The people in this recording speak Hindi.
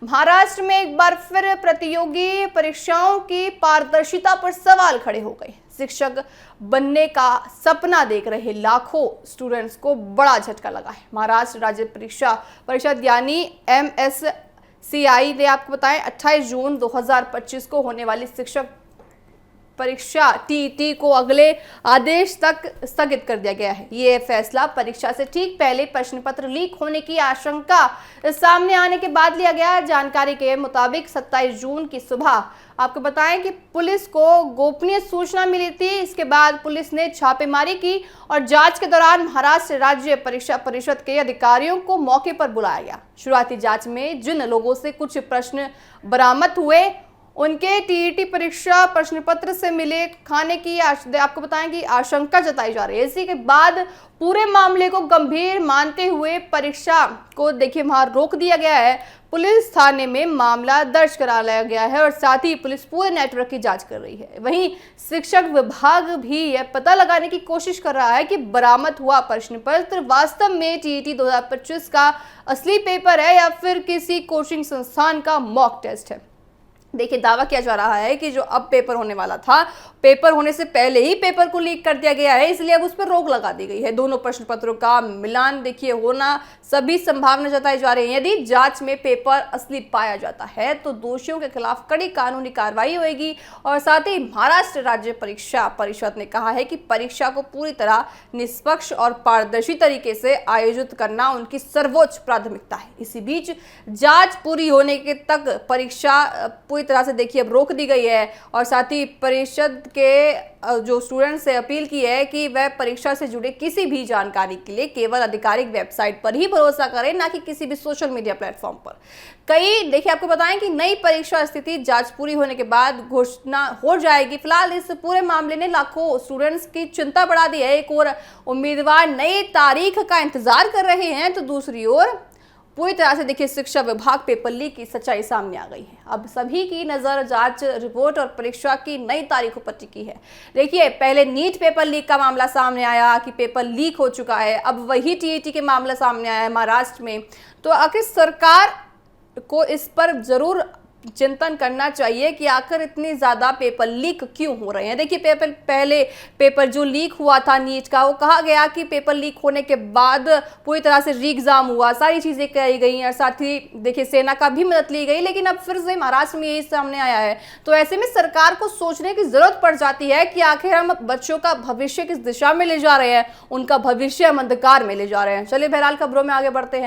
महाराष्ट्र में एक बार फिर प्रतियोगी परीक्षाओं की पारदर्शिता पर सवाल खड़े हो गए। शिक्षक बनने का सपना देख रहे लाखों स्टूडेंट्स को बड़ा झटका लगा है। महाराष्ट्र राज्य परीक्षा परिषद यानी MSCI ने आपको बताएं 28 जून 2025 को होने वाली शिक्षक परीक्षा TET को अगले आदेश तक स्थगित कर दिया गया है। ये फैसला परीक्षा से ठीक पहले प्रश्न पत्र लीक होने की आशंका सामने आने के बाद लिया गया। जानकारी के मुताबिक 27 जून की सुबह आपको बताएं कि पुलिस को गोपनीय सूचना मिली थी। इसके बाद पुलिस ने छापेमारी की और जांच के दौरान महाराष्ट्र राज्य परीक्षा परिषद के अधिकारियों को मौके पर बुलाया गया। शुरुआती जांच में जिन लोगों से कुछ प्रश्न बरामद हुए उनके TET परीक्षा प्रश्न पत्र से मिले खाने की आपको बताएं कि आशंका जताई जा रही है। इसी के बाद पूरे मामले को गंभीर मानते हुए परीक्षा को देखिए वहां रोक दिया गया है। पुलिस थाने में मामला दर्ज करा लिया गया है और साथ ही पुलिस पूरे नेटवर्क की जांच कर रही है। वहीं शिक्षक विभाग भी यह पता लगाने की कोशिश कर रहा है कि बरामद हुआ प्रश्न पत्र वास्तव में TET 2025 का असली पेपर है या फिर किसी कोचिंग संस्थान का मॉक टेस्ट है। देखिए दावा किया जा रहा है कि जो अब पेपर होने वाला था, पेपर होने से पहले ही पेपर को लीक कर दिया गया है, इसलिए अब उस पर रोक लगा दी गई है। दोनों प्रश्न पत्रों का मिलान देखिए होना सभी संभावना जताई जा रही है। यदि जांच में पेपर असली पाया जाता है तो दोषियों के खिलाफ कड़ी कानूनी कार्रवाई होगी। और साथ ही महाराष्ट्र राज्य परीक्षा परिषद ने कहा है कि परीक्षा को पूरी तरह निष्पक्ष और पारदर्शी तरीके से आयोजित करना उनकी सर्वोच्च प्राथमिकता है। इसी बीच जांच पूरी होने के तक परीक्षा पूरी तरह से देखिए अब रोक दी गई है और साथ ही परिषद के जो स्टूडेंट्स से अपील की है कि वह परीक्षा से जुड़े किसी भी जानकारी के लिए केवल आधिकारिक वेबसाइट पर ही भरोसा करें, ना कि किसी भी सोशल मीडिया प्लेटफॉर्म पर। देखिए आपको बताएं कि नई परीक्षा स्थिति जांच पूरी होने के बाद घोषणा हो जाएगी। फिलहाल इस पूरे मामले ने लाखों स्टूडेंट्स की चिंता बढ़ा दी है। एक और उम्मीदवार नई तारीख का इंतजार कर रहे हैं तो दूसरी ओर पूरी तरह से देखिए शिक्षा विभाग पेपर लीक की सच्चाई सामने आ गई है। अब सभी की नजर जांच रिपोर्ट और परीक्षा की नई तारीखों पर टिकी है। देखिए पहले नीट पेपर लीक का मामला सामने आया कि पेपर लीक हो चुका है, अब वही TET के मामला सामने आया है महाराष्ट्र में। तो आखिर सरकार को इस पर जरूर चिंतन करना चाहिए कि आखिर इतनी ज्यादा पेपर लीक क्यों हो रहे हैं। देखिए पहले पेपर जो लीक हुआ था नीट का, वो कहा गया कि पेपर लीक होने के बाद पूरी तरह से री एग्जाम हुआ, सारी चीजें कही गई और साथ ही देखिए सेना का भी मदद ली गई। लेकिन अब फिर से महाराष्ट्र में यही सामने आया है। तो ऐसे में सरकार को सोचने की जरूरत पड़ जाती है कि आखिर हम बच्चों का भविष्य किस दिशा में ले जा रहे हैं, उनका भविष्य हम अंधकार में ले जा रहे हैं। चलिए बहरहाल खबरों में आगे बढ़ते हैं।